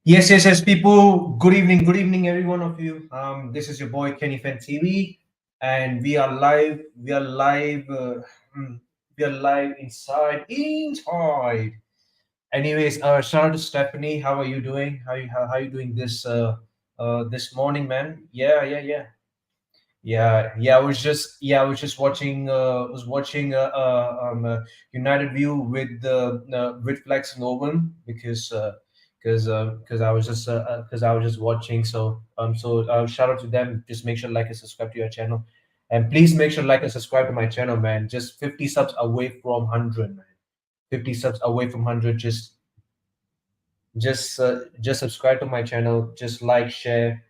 Yes, people. Good evening, every one of you. This is your boy Kenny Fan TV, and we are live. Mm, we are live inside. Anyways, shout out to Stephanie. How are you doing? How you doing this morning, man? I was just watching. United View with Flex and Owen because I was just watching. So shout out to them. Just make sure to like and subscribe to your channel, and please make sure to like and subscribe to my channel, man. Just 50 subs away from 100, man. 50 subs away from 100. Just subscribe to my channel. Just like, share,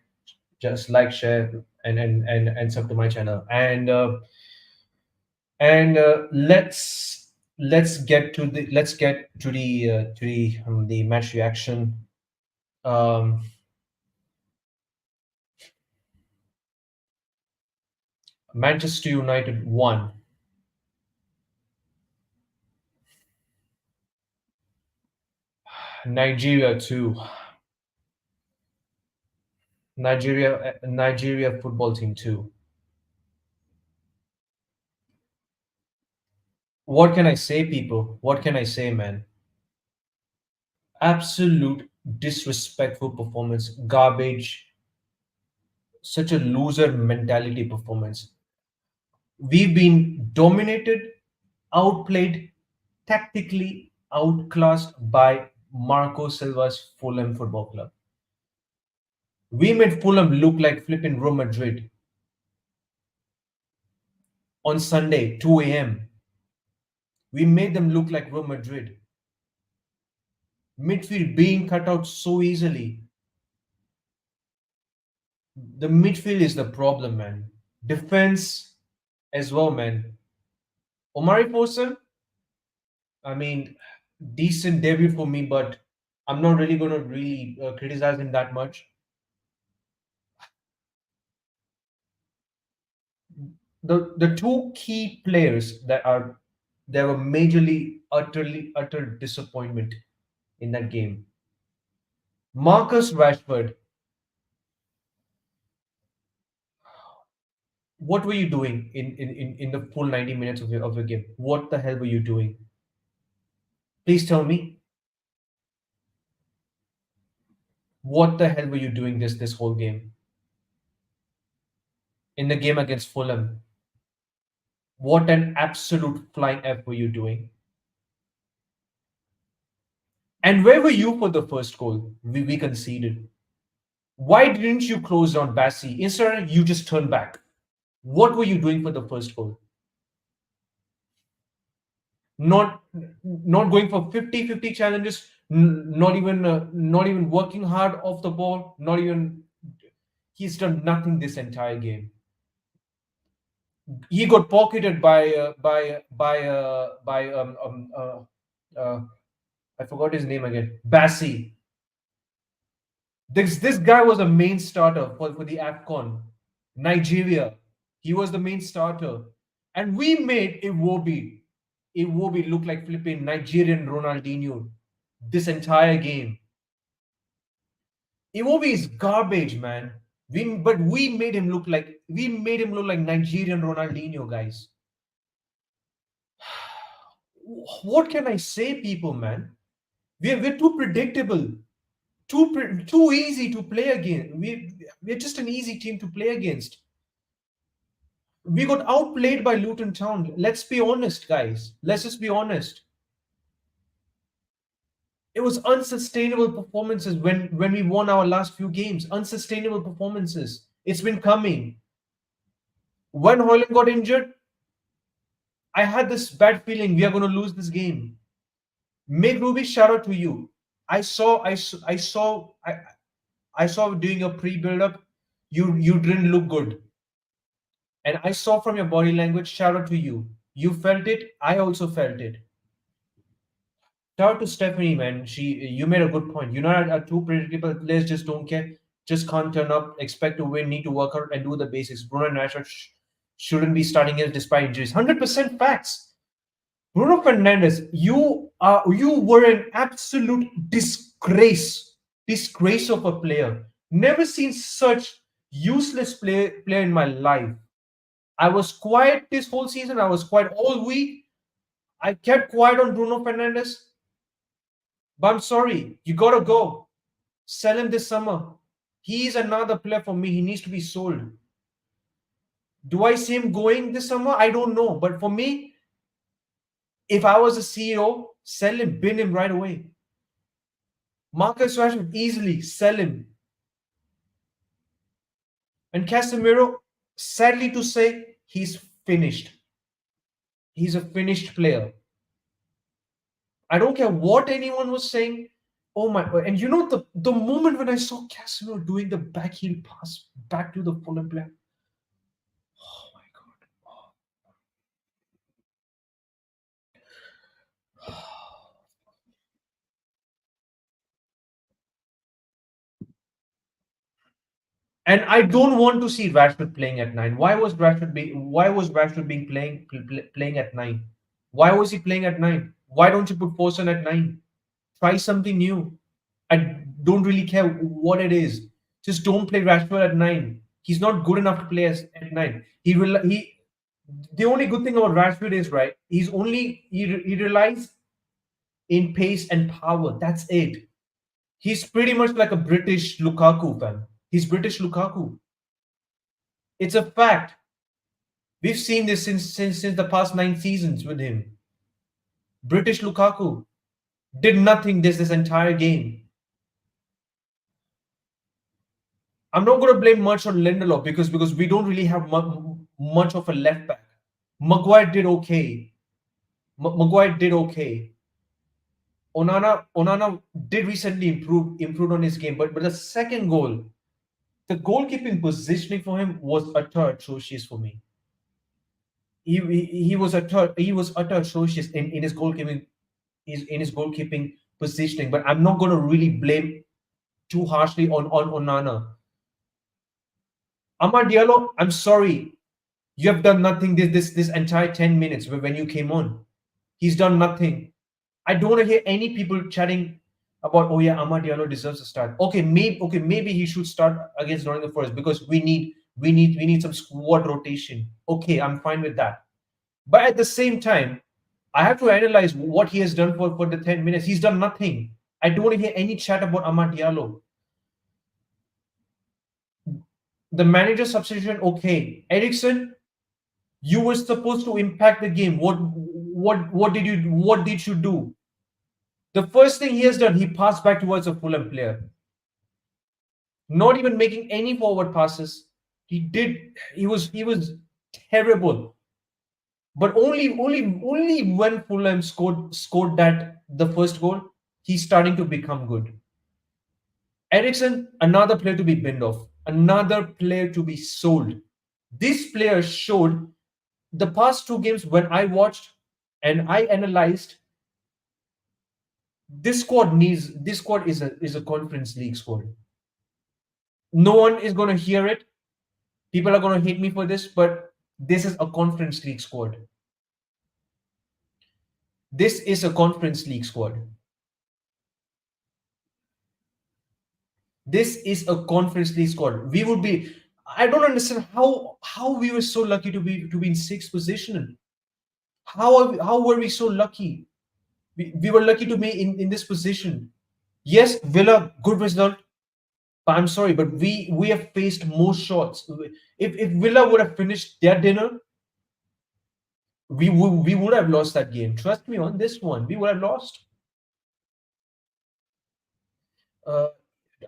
and sub to my channel. And let's get to the match reaction. Um, Manchester United won. Nigeria 2. Nigeria football team 2. What can I say, people? What can I say, man? Absolute disrespectful performance, garbage, such a loser mentality performance. We've been dominated, outplayed, tactically outclassed by Marco Silva's Fulham Football Club. We made Fulham look like flipping Real Madrid on Sunday, 2 a.m. We made them look like Real Madrid. Midfield being cut out so easily. The midfield is the problem, man. Defense as well, man. Omari Fosun, I mean, decent debut for me, but I'm not really going to criticize him that much. The two key players there were majorly utter disappointment in that game. Marcus Rashford, what were you doing in the full 90 minutes of your game? What the hell were you doing? Please tell me, what the hell were you doing this whole game? In the game against Fulham, what an absolute flying F were you doing? And where were you for the first goal we conceded? Why didn't you close down Bassi? Instead, you just turned back. What were you doing for the first goal? Not going for 50-50 challenges, not even working hard off the ball, not even he's done nothing this entire game. He got pocketed by I forgot his name again. Bassi. This guy was a main starter for the AFCON. Nigeria. He was the main starter. And we made Iwobi look like flipping Nigerian Ronaldinho this entire game. Iwobi is garbage, man. But we made him look like Nigerian Ronaldinho, guys. What can I say, people, man? We're too predictable, too easy to play against. We're just an easy team to play against. We got outplayed by Luton Town. Let's be honest, guys. Let's just be honest. It was unsustainable performances when we won our last few games. Unsustainable performances. It's been coming. When Hoyland got injured, I had this bad feeling we are going to lose this game. Meg Ruby, shout out to you. I saw doing a pre-build-up. You didn't look good. And I saw from your body language, shout out to you. You felt it. I also felt it. Shout out to Stephanie, man. You made a good point. United are too predictable. Players just don't care. Just can't turn up, expect to win, need to work out and do the basics. Bruno and Rashford shouldn't be starting it despite injuries. 100% facts. Bruno Fernandes, you were an absolute disgrace disgrace of a player. Never seen such useless player in my life. I was quiet this whole season. I was quiet all week. I kept quiet on Bruno Fernandes. But I'm sorry, you gotta go. Sell him this summer. He's another player for me. He needs to be sold. Do I see him going this summer? I don't know. But for me, if I was a CEO, sell him, bin him right away. Marcus Rashford, easily sell him. And Casemiro, sadly to say, he's finished. He's a finished player. I don't care what anyone was saying. Oh my! And you know the moment when I saw Casemiro doing the backheel pass back to the Fulham player. Oh my god! And I don't want to see Rashford playing at nine. Why was Rashford being playing at nine? Why was he playing at nine? Why don't you put Fosun at nine? Try something new. I don't really care what it is. Just don't play Rashford at nine. He's not good enough to play at nine. He. The only good thing about Rashford is right. He relies in pace and power. That's it. He's pretty much like a British Lukaku fan. He's British Lukaku. It's a fact. We've seen this since the past 9 seasons with him. British Lukaku did nothing this entire game. I'm not going to blame much on Lindelof because we don't really have much of a left back. Maguire did okay. Maguire did okay. Onana did recently improved on his game, but the second goal, the goalkeeping positioning for him was utter atrocious for me. He was utter atrocious in his goalkeeping in his goalkeeping positioning. But I'm not going to really blame too harshly on Onana. Amar Diallo, I'm sorry, you have done nothing this entire 10 minutes when you came on. He's done nothing. I don't want to hear any people chatting about, oh yeah, Amar Diallo deserves a start. Maybe he should start against Nottingham Forest because we need some squad rotation. Okay, I'm fine with that. But at the same time, I have to analyze what he has done for the 10 minutes. He's done nothing. I don't want to hear any chat about Amar Diallo. The manager substitution, okay. Ericsson, you were supposed to impact the game. What did you do? The first thing he has done, he passed back towards a Fulham player. Not even making any forward passes. He was terrible. But only when Fulham scored that the first goal, he's starting to become good. Ericsson, another player to be binned off, another player to be sold. This player showed the past two games when I watched and I analyzed. This squad is a Conference League squad. No one is going to hear it. People are going to hate me for this, but this is a Conference League squad. This is a Conference League squad. This is a Conference League squad. We would be. I don't understand how we were so lucky to be in sixth position. How were we so lucky? We were lucky to be in this position. Yes, Villa, good result. But I'm sorry, but we have faced more shots. If Villa would have finished their dinner, we would have lost that game. Trust me on this one. We would have lost. Uh,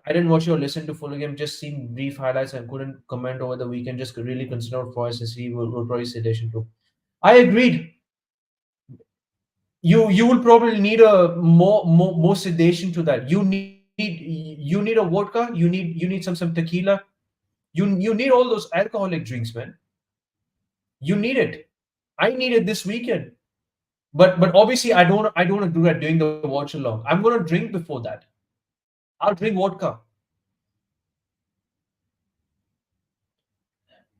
I didn't watch or listen to full game, just seen brief highlights and couldn't comment over the weekend. Just really consider for SSC will probably sedation too. I agreed. You will probably need a more sedation to that. You need a vodka. You need some tequila. You need all those alcoholic drinks, man. You need it. I need it this weekend. But obviously I don't want to do that during the watch along. I'm gonna drink before that. I'll drink vodka.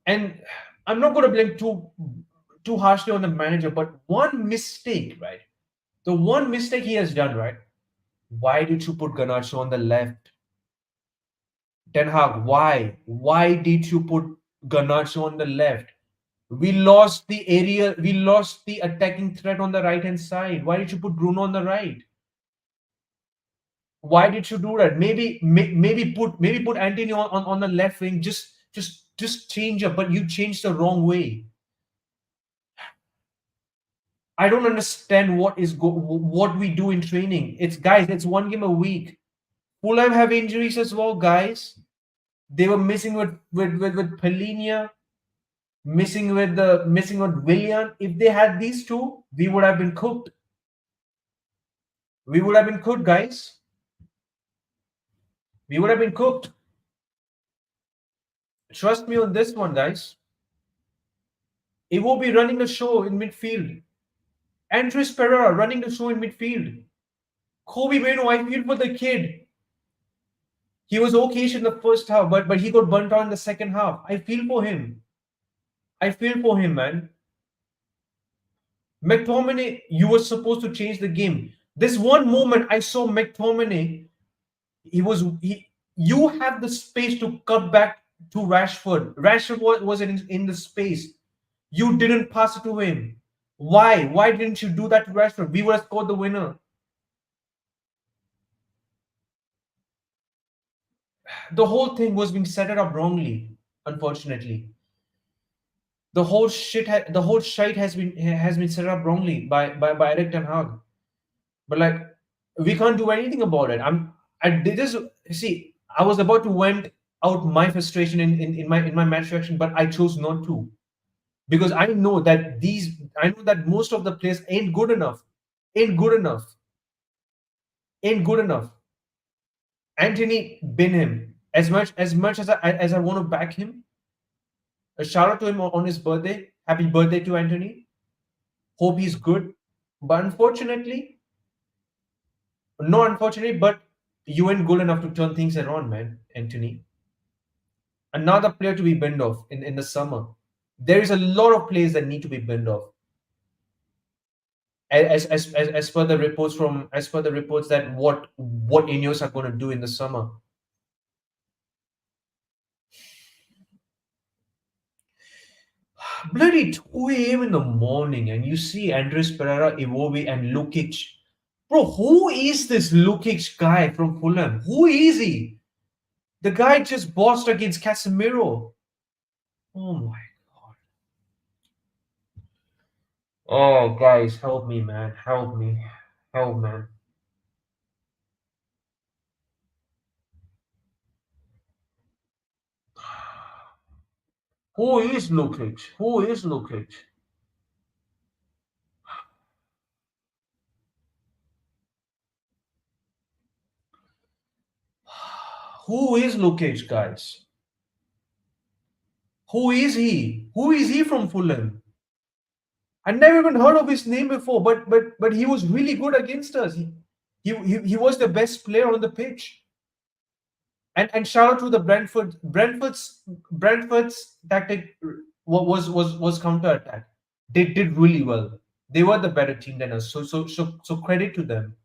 And I'm not gonna blame too harshly on the manager, but one mistake, right? The one mistake he has done, right? Why did you put Garnacho on the left? Ten Hag, why? Why did you put Garnacho on the left? We lost the area, we lost the attacking threat on the right hand side. Why did you put Bruno on the right? Why did you do that? Maybe put Anthony on the left wing. Just change up, but you changed the wrong way. I don't understand what we do in training. It's guys, it's one game a week. Fulham have injuries as well, guys. They were missing with Pelinia, missing with Willian. If they had these two, we would have been cooked. We would have been cooked, guys. We would have been cooked. Trust me on this one, guys. It will be running the show in midfield. Andres Pereira running the show in midfield. Kobe Meno, I feel for the kid. He was okay in the first half, but he got burnt out in the second half. I feel for him. I feel for him, man. McTominay, you were supposed to change the game. This one moment I saw McTominay, you have the space to cut back to Rashford. Rashford was in the space. You didn't pass it to him. Why? Why didn't you do that to Rashford? We would have scored the winner. The whole thing was being set up wrongly, unfortunately. The whole shite has been set up wrongly by Eric Ten Hag. But like, we can't do anything about it. I did this. See, I was about to vent out my frustration in my match reaction, but I chose not to, because I know that most of the players ain't good enough, ain't good enough, ain't good enough. Anthony bin him as much as I want to back him. A shout out to him on his birthday. Happy birthday to Anthony. Hope he's good. But unfortunately, no, unfortunately, but you ain't good enough to turn things around, man, Anthony. Another player to be binned off in the summer. There is a lot of players that need to be binned off. As per the reports that what Ineos are going to do in the summer. Bloody 2 a.m. in the morning, and you see Andres Pereira, Iwobi, and Lukic. Bro, who is this Lukic guy from Fulham? Who is he? The guy just bossed against Casemiro. Oh my god. Oh, guys, help me, man. Help me. Help, man. Who is Lukic? Who is Lukic? Who is Lukic, guys? Who is he? Who is he from Fulham? I never even heard of his name before, but he was really good against us. He was the best player on the pitch. And shout out to the Brentford's tactic was counter attack. They did really well. They were the better team than us. So credit to them.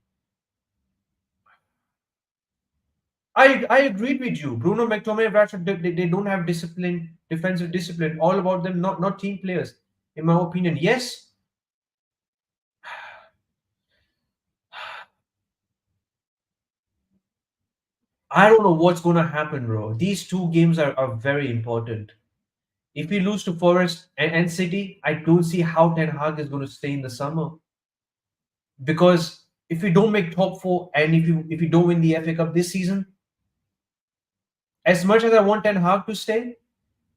I agreed with you. Bruno McTominay, Rashford, they don't have discipline, defensive discipline. All about them, not team players, in my opinion. Yes, I don't know what's gonna happen, bro. These two games are very important. If we lose to Forest and City, I don't see how Ten Hag is going to stay in the summer. Because if we don't make top four and if we don't win the FA Cup this season, as much as I want Ten Hag to stay,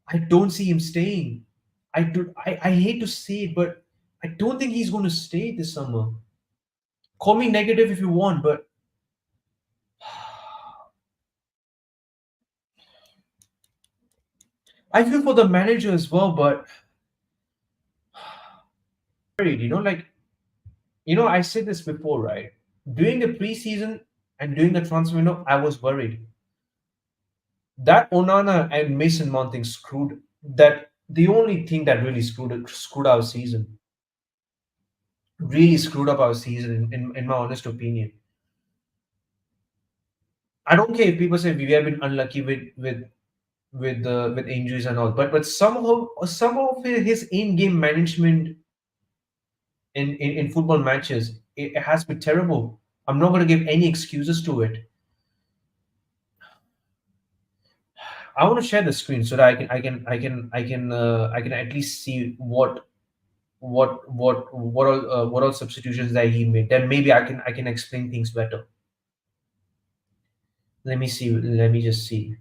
I don't see him staying. I hate to say it, but I don't think he's going to stay this summer. Call me negative if you want, but I feel for the manager as well. But like I said this before, right? During the preseason and during the transfer window, I was worried that Onana and Mason Mount thing screwed. That the only thing that really screwed our season, really screwed up our season, in my honest opinion. I don't care if people say we have been unlucky with injuries and all, but somehow his in-game management in football matches, it has been terrible. I'm not going to give any excuses to it. I want to share the screen so that I can at least see what all substitutions that he made. Then maybe I can explain things better. Let me see. Let me just see.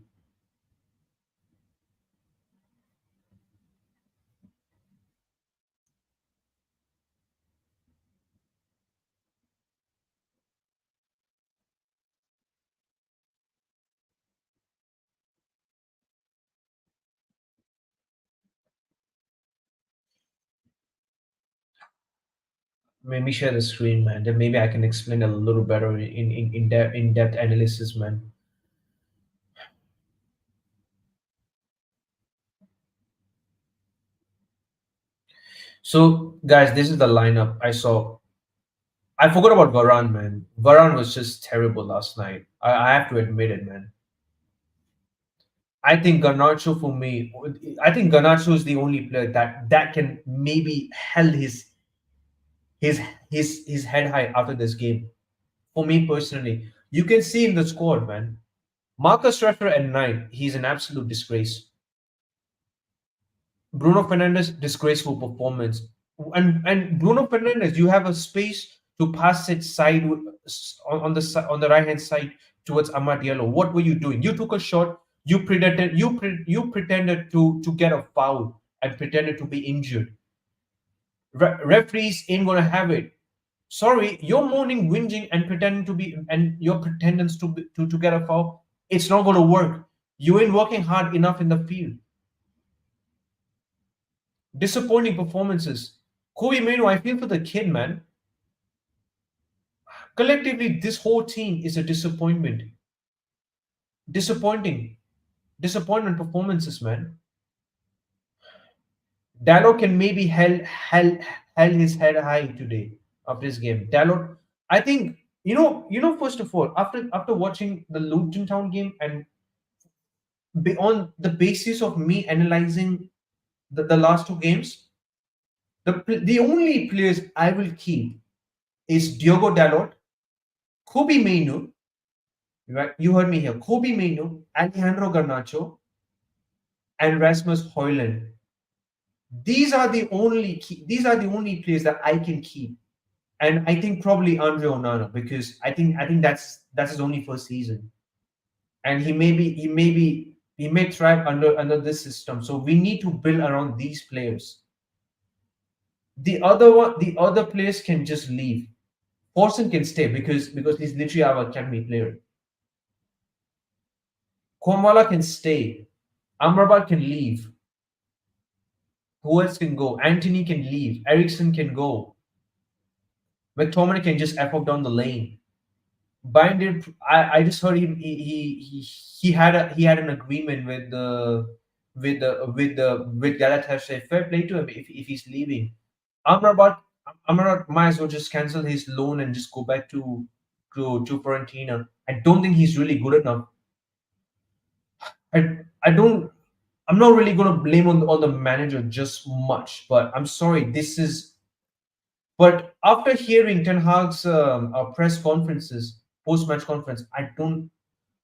Maybe share the screen, man. Then maybe I can explain a little better in depth analysis, man. So, guys, this is the lineup I saw. I forgot about Varane, man. Varane was just terrible last night. I have to admit it, man. I think Garnacho for me. I think Garnacho is the only player that can maybe held his his head high after this game. For me personally, you can see in the squad, man. Marcus Rashford at nine, he's an absolute disgrace. Bruno Fernandes, disgraceful performance. And Bruno Fernandes, you have a space to pass it side on the right hand side towards Amad Diallo. What were you doing? You took a shot. You pretended to get a foul and pretended to be injured. Referees ain't gonna have it. Sorry, you're moaning, whinging, and pretending to be and your pretendance to get a foul. It's not gonna work. You ain't working hard enough in the field. Disappointing performances. Kobe Manu, I feel for the kid, man. Collectively, this whole team is a disappointment. Disappointing. Disappointment performances, man. Dalot can maybe held his head high today after this game. Dalot, I think first of all, after watching the Luton Town game and on the basis of me analyzing the last two games, the only players I will keep is Diogo Dalot, Kobe Mainu, right? You heard me here. Kobe Mainu, Alejandro Garnacho, and Rasmus Højlund. These are the only players that I can keep. And I think probably Andre Onana because I think that's his only first season. And he may thrive under this system. So we need to build around these players. The other players can just leave. Forsen can stay because he's literally our academy player. Komala can stay. Amrabat can leave. Who else can go? Anthony can leave. Ericsson can go. McTominay can just F up down the lane. Binder, I just heard he had an agreement with Galatasaray. Fair play to him if he's leaving. Amrabat Amrabat might as well just cancel his loan and just go back to Fiorentina. I don't think he's really good enough. I don't. I'm not really gonna blame on the manager just much, but I'm sorry. This is. But after hearing Ten Hag's press conferences, post-match conference, I don't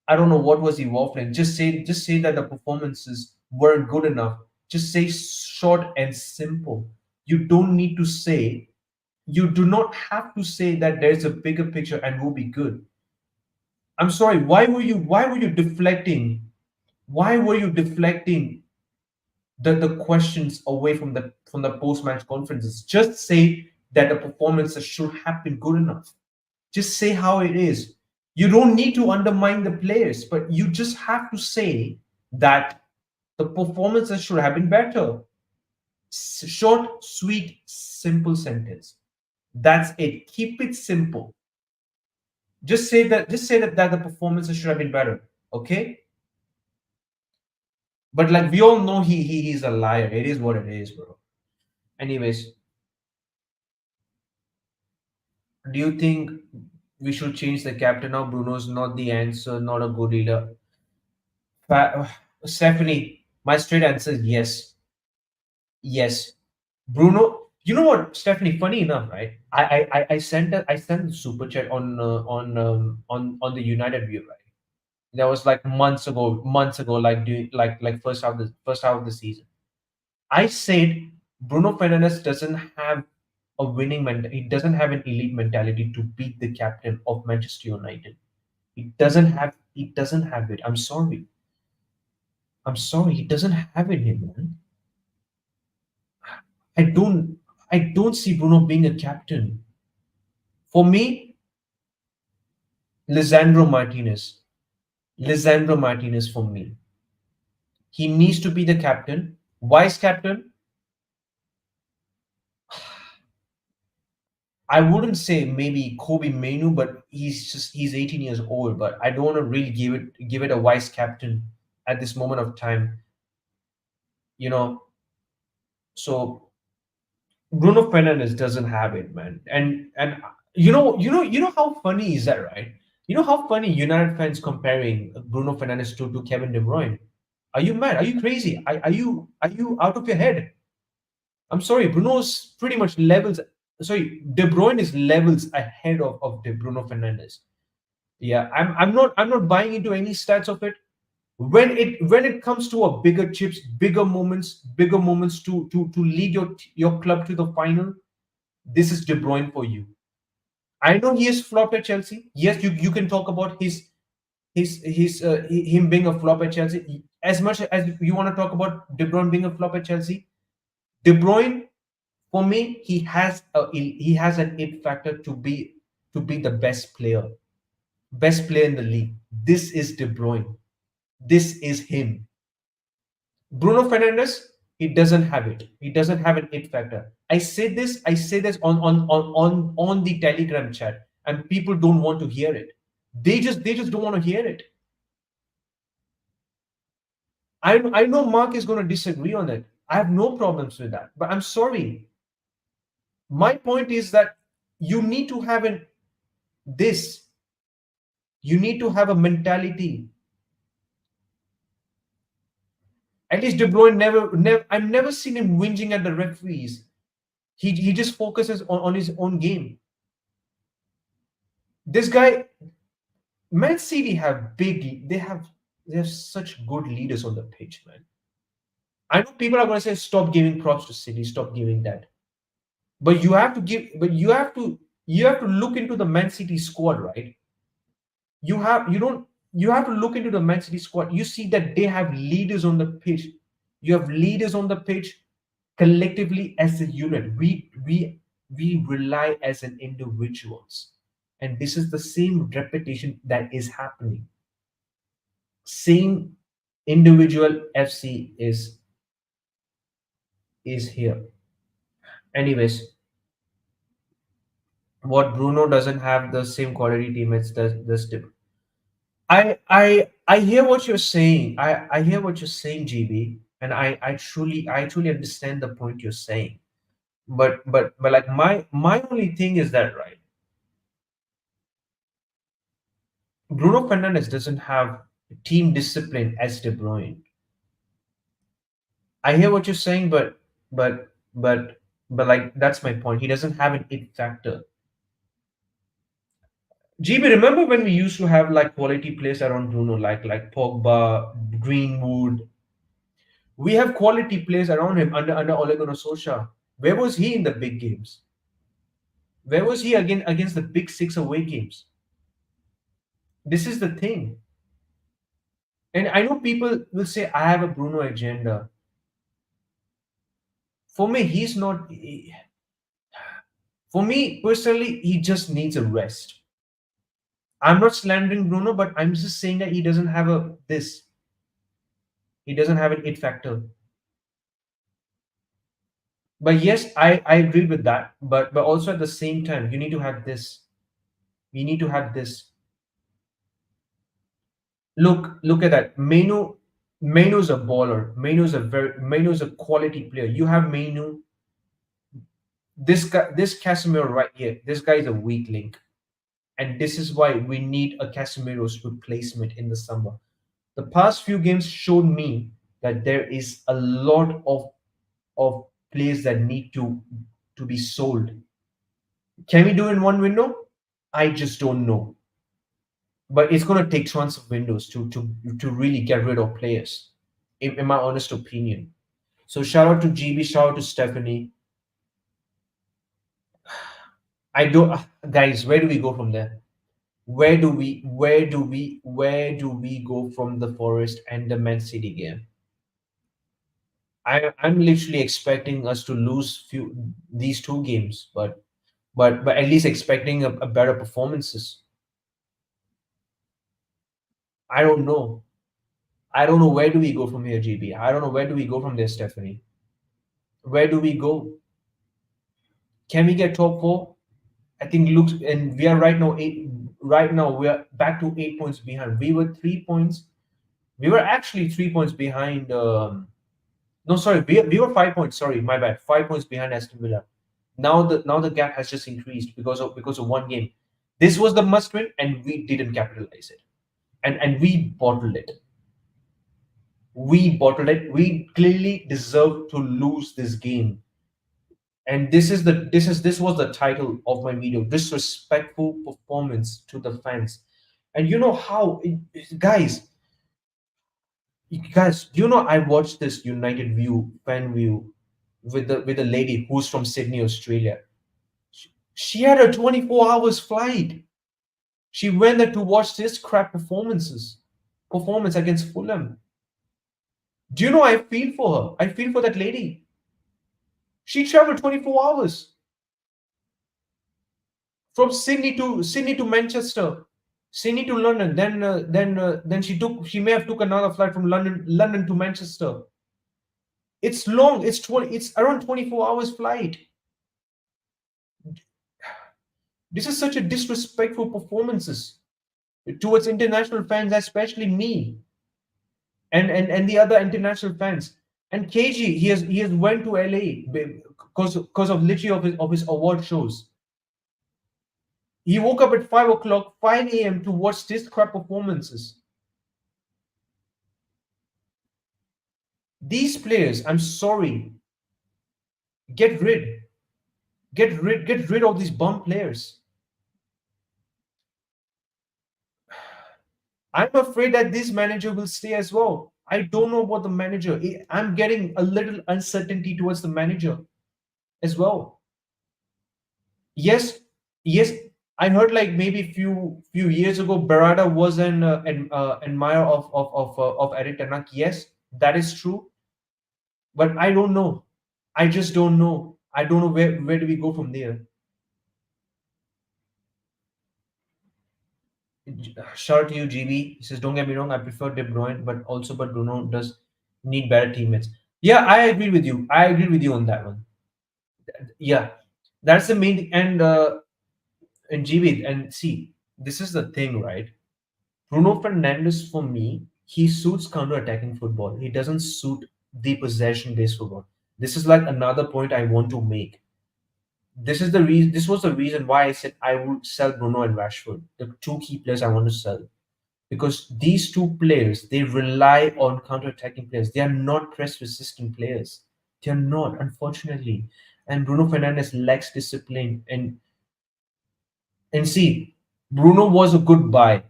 know what was he waffling. Just say that the performances weren't good enough. Just say short and simple. You don't need to say. You do not have to say that there's a bigger picture and will be good. I'm sorry. Why were you deflecting? Why were you deflecting the questions away from the post-match conferences? Just say that the performances should have been good enough. Just say how it is. You don't need to undermine the players, but you just have to say that the performances should have been better. Short, sweet, simple sentence. That's it. Keep it simple. Just say that the performances should have been better. Okay? But like we all know he's a liar. It is what it is, bro. Anyways, do you think We should change the captain now. Bruno's not the answer, not a good leader. Fa- Stephanie, my straight answer is yes. Yes. Bruno, you know what, Stephanie? Funny enough, right? I sent the super chat on the United view, right? That was like months ago, like doing like first half of the season. I said Bruno Fernandes doesn't have a winning mentality. He doesn't have an elite mentality to beat the captain of Manchester United. He doesn't have it. I'm sorry. I'm sorry. He doesn't have it in him, man. I don't I don't see Bruno being a captain. For me, Lisandro Martinez. Lisandro Martinez for me. He needs to be the captain. Vice captain, I wouldn't say maybe Kobe Mainu, but he's 18 years old. But I don't want to really give it a vice captain at this moment of time. You know, so Bruno Fernandes doesn't have it, man. And you know how funny is that, right? You know how funny United fans comparing Bruno Fernandes to Kevin De Bruyne. Are you mad? Are you crazy? Are you out of your head? I'm sorry, Bruno's pretty much levels. Sorry, De Bruyne is levels ahead of De Bruno Fernandes. Yeah, I'm not buying into any stats of it. When it comes to a bigger chips, bigger moments to lead your club to the final, this is De Bruyne for you. I know he has flopped at Chelsea. Yes, you can talk about him being a flop at Chelsea. As much as you want to talk about De Bruyne being a flop at Chelsea, De Bruyne, for me, he has an it factor to be the best player in the league. This is De Bruyne. This is him. Bruno Fernandes, he doesn't have it. He doesn't have an it factor. I say this on the Telegram chat, and people don't want to hear it. They just don't want to hear it. I know Mark is going to disagree on it. I have no problems with that. But I'm sorry. My point is that you need to have this. You need to have a mentality. At least De Bruyne never. I've never seen him whinging at the referees. He just focuses on his own game. This guy, Man City have they have such good leaders on the pitch, man. I know people are going to say stop giving props to City, stop giving that, but you have to look into the Man City squad, right? You have to look into the Man City squad. You see that they have leaders on the pitch. You have leaders on the pitch collectively as a unit. We rely as an individuals, and this is the same repetition that is happening. Same individual FC is here. Anyways, what Bruno doesn't have the same quality teammates does Tip. I hear what you're saying. I hear what you're saying, GB, and I truly understand the point you're saying. But like my only thing is that, right, Bruno Fernandes doesn't have team discipline as De Bruyne. I hear what you're saying, but but but like that's my point. He doesn't have an it factor. GB, remember when we used to have like quality players around Bruno, like Pogba, Greenwood? We have quality players around him under Ole Gunnar Solskjaer. Where was he in the big games? Where was he against the big six away games? This is the thing. And I know people will say I have a Bruno agenda. For me, he's not. For me personally, he just needs a rest. I'm not slandering Bruno, but I'm just saying that he doesn't have a this. He doesn't have an it factor. But yes, I agree with that. But also at the same time, you need to have this. We need to have this. Look at that. Menu's a baller. Menu's a quality player. You have Menu. This guy, this Casemiro right here. This guy is a weak link. And this is why we need a Casemiro's replacement in the summer. The past few games showed me that there is a lot of players that need to be sold. Can we do in one window? I just don't know. But it's going to take tons of windows to really get rid of players, in my honest opinion. So shout out to GB, shout out to Stephanie. I don't, guys. Where do we go from there? Where do we go from the Forest and the Man City game? I'm literally expecting us to lose these two games, but at least expecting a better performances. I don't know. I don't know where do we go from here, GB. I don't know where do we go from there, Stephanie. Where do we go? Can we get top four? I think looks and we are right now eight. Right now we are back to 8 points behind. We were 3 points. We were actually 3 points behind. No, sorry, we were 5 points. Sorry, my bad. 5 points behind Aston Villa. Now the gap has just increased because of one game. This was the must win, and we didn't capitalize it, and we bottled it. We bottled it. We clearly deserve to lose this game. And this was the title of my video: disrespectful performance to the fans. And you know how, guys, I watched this United View fan view with a lady who's from Sydney, Australia. She had a 24 hours flight. She went there to watch this crap performance against Fulham. Do you know, I feel for her? I feel for that lady. She traveled 24 hours from Sydney to Manchester, Sydney to London. Then she may have took another flight from London to Manchester. It's long. It's around 24 hours flight. This is such a disrespectful performances towards international fans, especially me and the other international fans. And KG, he has went to LA because of literally of his award shows. He woke up at 5 o'clock, 5 a.m. to watch this crap performances. These players, I'm sorry, get rid, get rid of these bum players. I'm afraid that this manager will stay as well. I don't know about the manager. I'm getting a little uncertainty towards the manager as well. Yes, yes. I heard like maybe few years ago, Barada was an admirer of Eric Ten Hag. Yes, that is true. But I don't know. I just don't know. I don't know where do we go from there. Shout out to you, GB. He says, don't get me wrong, I prefer De Bruyne, but Bruno does need better teammates. Yeah, I agree with you. I agree with you on that one. Yeah, that's the main thing. And GB, and see, this is the thing, right? Bruno Fernandes, for me, he suits counter-attacking football. He doesn't suit the possession-based football. This is like another point I want to make. This was the reason why I said I would sell Bruno and Rashford, the two key players I want to sell. Because these two players, they rely on counter-attacking players. They are not press-resistant players. They are not, unfortunately. And Bruno Fernandes lacks discipline. And see, Bruno was a good buy.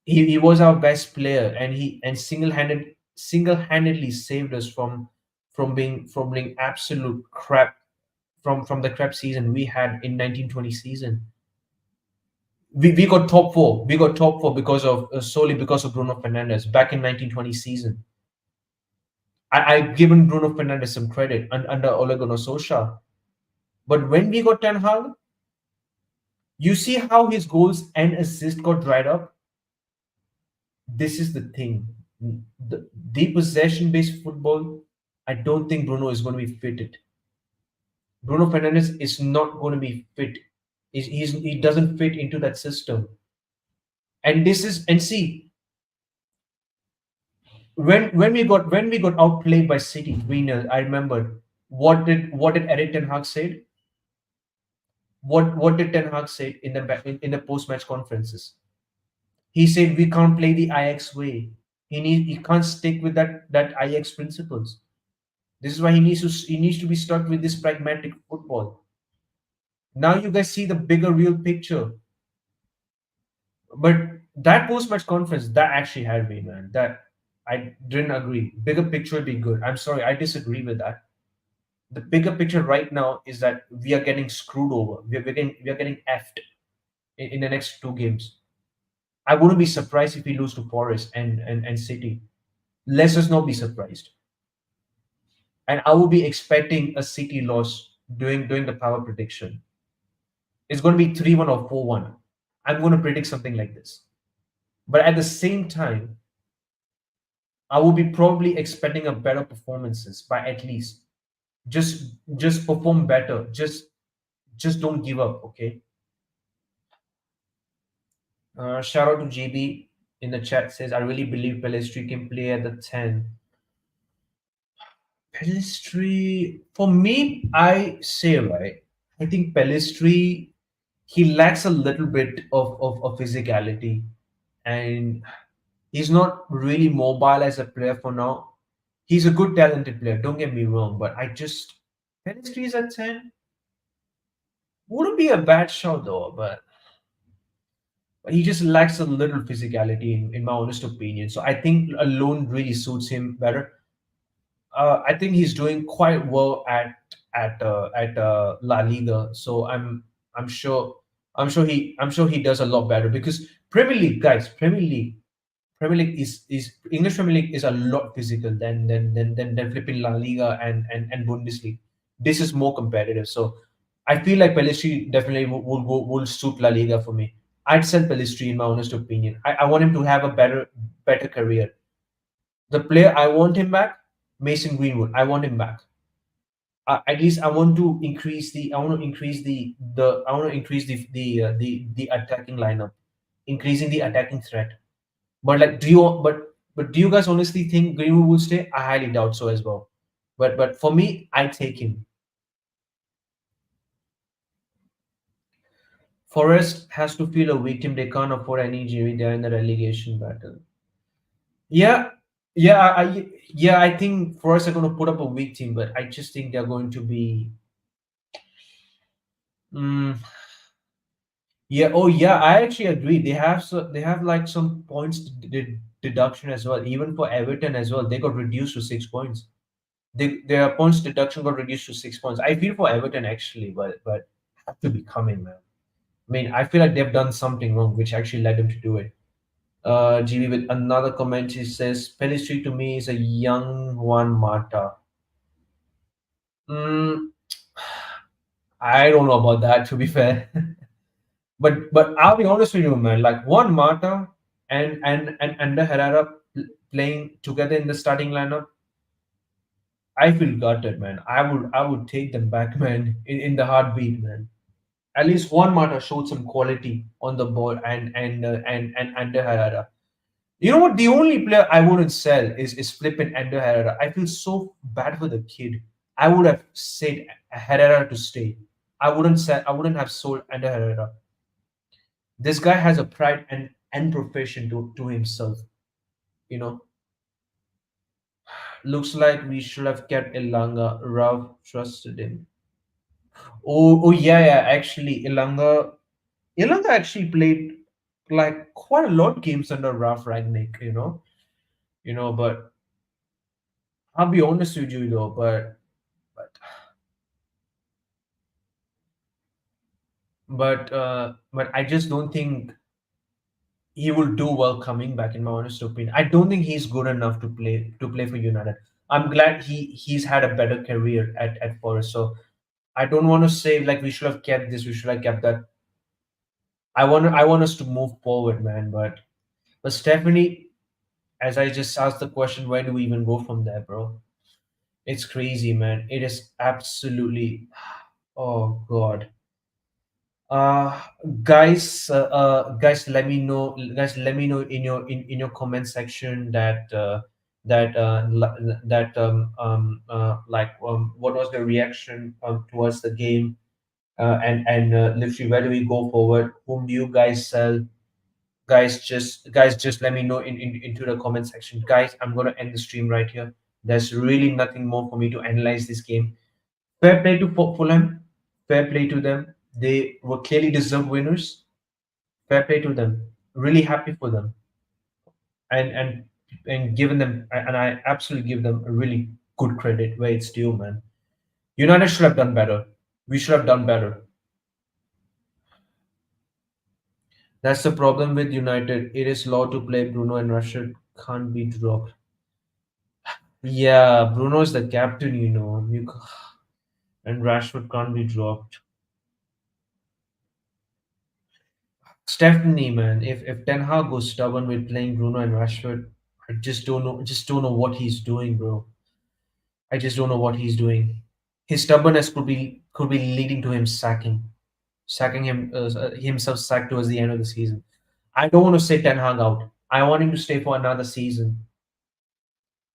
He was our best player, and he and single-handedly saved us from being absolute crap from the crap season we had in 1920 season. We got top four. We got top four because of solely because of Bruno Fernandes back in 1920 season. I've given Bruno Fernandes some credit under Ole Gunnar Solskjaer, but when we got Ten Hag, you see how his goals and assists got dried up. This is the thing. The possession-based football, I don't think Bruno is going to be fitted. Bruno Fernandes is not going to be fit. He doesn't fit into that system. And this is and see when we got outplayed by City 3-0, I remember what did Eric Ten Hag said? What did Ten Hag say in the post match conferences? He said we can't play the Ajax way. He can't stick with that Ajax principles. This is why he needs to be stuck with this pragmatic football. Now you guys see the bigger real picture. But that post match conference that actually had me, man. That I didn't agree. Bigger picture would be good. I'm sorry, I disagree with that. The bigger picture right now is that we are getting screwed over. We are getting effed in the next two games. I wouldn't be surprised if we lose to Forest and City. Let's just not be surprised. And I will be expecting a City loss doing the power prediction. It's going to be 3-1 or 4-1. I'm going to predict something like this. But at the same time, I will be probably expecting a better performances by at least. Just perform better. Just don't give up, okay? Shout out to GB in the chat says I really believe Pelistri can play at the 10. Pelistri, for me, I say right. I think Pelistri he lacks a little bit of physicality, and he's not really mobile as a player for now. He's a good talented player, don't get me wrong, but I just Pelistri is at 10. Wouldn't be a bad shot though, but he just lacks a little physicality in my honest opinion. So I think a loan really suits him better. I think he's doing quite well at La Liga. So I'm sure he does a lot better because Premier League guys, Premier League is English Premier League is a lot physical than flipping La Liga and Bundesliga. This is more competitive. So I feel like Pelistri definitely will suit La Liga for me. I'd sell Pelistri in my honest opinion. I want him to have a better career. The player I want him back, Mason Greenwood. I want him back. At least I want to increase the I want to increase the I want to increase the attacking lineup, increasing the attacking threat. But like, but do you guys honestly think Greenwood will stay? I highly doubt so as well. But for me, I take him. Forest has to feel a victim. They can't afford any injury. They're in the relegation battle. Yeah, yeah, yeah. I think Forest are going to put up a weak team, but I just think they're going to be. Mm, yeah. Oh, yeah. I actually agree. They have like some points deduction as well. Even for Everton as well, they got reduced to 6 points. Their points deduction got reduced to 6 points. I feel for Everton actually, but have to be coming, man. I mean, I feel like they've done something wrong, which actually led them to do it. GB with another comment. He says, Pelistri to me is a young Juan Mata. Mm, I don't know about that, to be fair. but I'll be honest with you, man. Like Juan Mata and Ander Herrera playing together in the starting lineup, I feel gutted, man. I would take them back, man, in the heartbeat, man. At least Juan Mata showed some quality on the ball and Ander Herrera. You know what? The only player I wouldn't sell is flipping Ander Herrera. I feel so bad for the kid. I would have said Herrera to stay. I wouldn't have sold Ander Herrera. This guy has a pride and profession to himself. You know, looks like we should have kept Elanga. Ralph trusted him. Oh yeah, yeah. Actually, Elanga actually played like quite a lot of games under Ralph Ragnick. But I'll be honest with you though, but but I just don't think he will do well coming back. In my honest opinion, I don't think he's good enough to play for United. I'm glad he's had a better career at Forest. So I don't want to say like we should have kept this, we should have kept that. I want us to move forward, man. But Stephanie, as I just asked the question, where do we even go from there, bro? It's crazy, man. It is absolutely. Oh God. uh guys, let me know in your comment section that like what was the reaction towards the game. And literally, where do we go forward? Whom do you guys sell? Guys, just let me know into the comment section. Guys, I'm gonna end the stream right here. There's really nothing more for me to analyze this game. Fair play to Fulham. Fair play to them. They were clearly deserved winners. Fair play to them. Really happy for them. And given them, and I absolutely give them a really good credit where it's due, man. United should have done better. We should have done better. That's the problem with United. It is law to play. Bruno and Rashford can't be dropped. Yeah, Bruno is the captain, you know. And Rashford can't be dropped. Stephanie, man, if Ten Hag goes stubborn with playing Bruno and Rashford, I just don't know what he's doing, bro. I just don't know what he's doing. His stubbornness could be leading to him sacking himself sacked towards the end of the season. I don't want to say Ten Hag out. I want him to stay for another season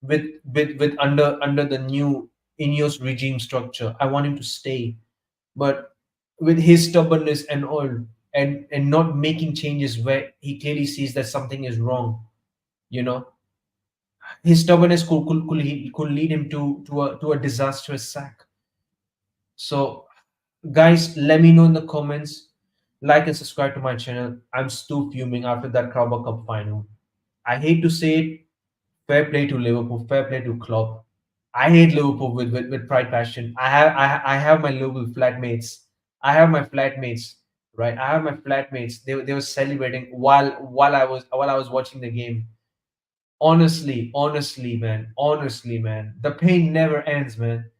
with under the new Ineos regime structure. I want him to stay, but with his stubbornness and all, and not making changes where he clearly sees that something is wrong. You know, his stubbornness could lead him to a disastrous sack. So, guys, let me know in the comments. Like and subscribe to my channel. I'm still fuming after that Carabao Cup final. I hate to say it. Fair play to Liverpool. Fair play to Klopp. I hate Liverpool with pride passion. I have my Liverpool flatmates. I have my flatmates, right? I have my flatmates. They were celebrating while I was watching the game. Honestly, man, the pain never ends, man.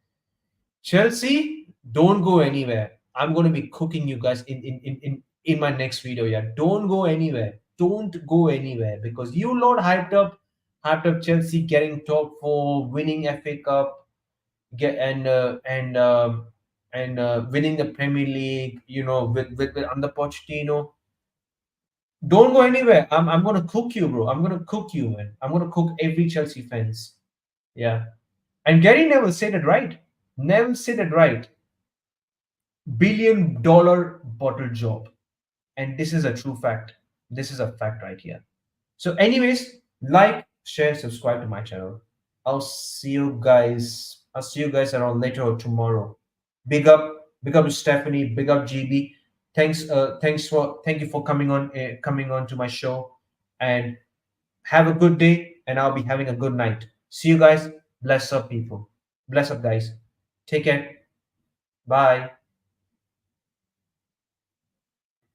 Chelsea, don't go anywhere. I'm gonna be cooking you guys in my next video. Yeah, don't go anywhere. Don't go anywhere because you lot hyped up Chelsea getting top four, winning FA Cup, get and winning the Premier League. You know, with under Pochettino. Don't go anywhere. I'm gonna cook you, bro. I'm gonna cook you, man. I'm gonna cook every Chelsea fans. Yeah. And Gary Neville said it right. Neville said it right. $1 billion bottle job. And this is a true fact. This is a fact right here. So, anyways, like, share, subscribe to my channel. I'll see you guys around later or tomorrow. Big up to Stephanie, big up GB. Thank you for coming on to my show. And have a good day, and I'll be having a good night. See you guys. Bless up, people. Bless up, guys. Take care. Bye.